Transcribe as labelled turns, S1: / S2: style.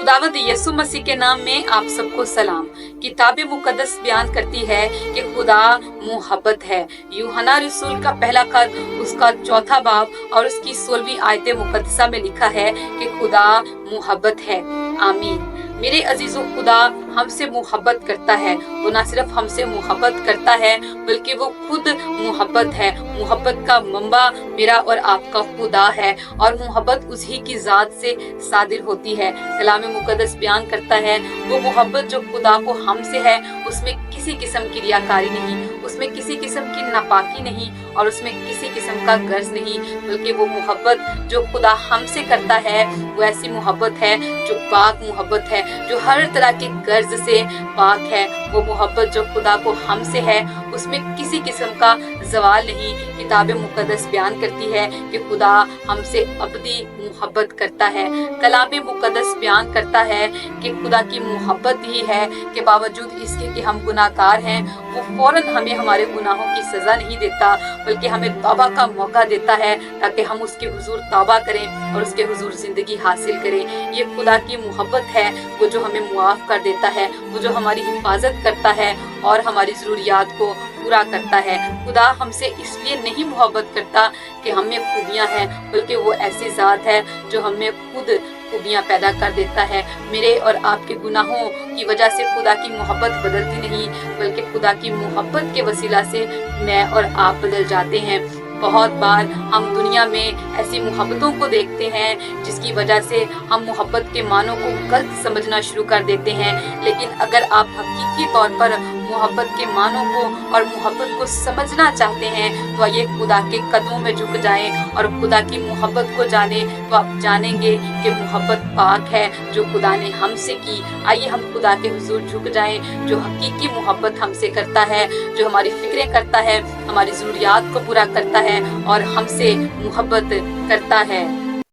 S1: खुदावंद यीशु मसीह के नाम में आप सबको सलाम। किताब मुकद्दस बयान करती है कि खुदा मोहब्बत है। यूहन्ना रसूल का पहला खत उसका 4 बाब और उसकी 16वीं आयत मुकद्दसा में लिखा है कि खुदा मोहब्बत है। आमीन। मेरे अजीजों, खुदा हमसे मोहब्बत करता है। वो न सिर्फ हमसे मोहब्बत करता है बल्कि वो खुद मोहब्बत है। मोहब्बत का मंबा मेरा और आपका खुदा है और मोहब्बत उसी की जात से सादिर होती है। कलाम मुकद्दस बयान करता है वो मोहब्बत जो खुदा को हमसे है उसमें किसी किस्म की रियाकारी नहीं, उसमें किसी किस्म की नापाकी नहीं और उसमें किसी किस्म का गर्ज नहीं, बल्कि वो मोहब्बत जो खुदा हमसे करता है वो ऐसी मोहब्बत है जो पाक मोहब्बत है, जो हर तरह के गर्ज से पाक है। वो मोहब्बत जो खुदा को हमसे है उसमें किसी किस्म का जवाल नहीं। किताब मुकद्दस बयान करती है कि खुदा हमसे अबदी मोहब्बत करता है। कलाम मुकद्दस बयान करता है कि खुदा की मोहब्बत ही है कि बावजूद इसके कि हम गुनाहगार हैं वो फौरन हमें हमारे गुनाहों की सजा नहीं देता बल्कि हमें तौबा का मौका देता है ताकि हम उसके हुजूर तौबा करें और उसके हुजूर जिंदगी हासिल करें। ये खुदा की मोहब्बत है, वो जो हमें मुआफ कर देता है, वो जो हमारी हिफाजत करता है और हमारी ज़रूरियात को पूरा करता है। खुदा हमसे इसलिए नहीं मोहब्बत करता कि हमें खूबियां हैं, बल्कि वो ऐसी ज़ात है जो हमें खुद खूबियां पैदा कर देता है। मेरे और आपके गुनाहों की वजह से खुदा की मोहब्बत बदलती नहीं बल्कि खुदा की मोहब्बत के वसीला से मैं और आप बदल जाते हैं। बहुत बार हम दुनिया में ऐसी मोहब्बतों को देखते हैं जिसकी वजह से हम मोहब्बत के मानों को गलत समझना शुरू कर देते हैं, लेकिन अगर आप हकीकी तौर पर मोहब्बत के मानों को और मोहब्बत को समझना चाहते हैं तो आइए खुदा के कदमों में झुक जाएं और खुदा की मोहब्बत को जानें, तो आप जानेंगे कि मोहब्बत पाक है जो खुदा ने हमसे की। आइए हम खुदा के हुजूर झुक जाएं जो हकीकी मोहब्बत हमसे करता है, जो हमारी फिक्रें करता है, हमारी ज़रूरियात को पूरा करता है और हमसे मोहब्बत करता है।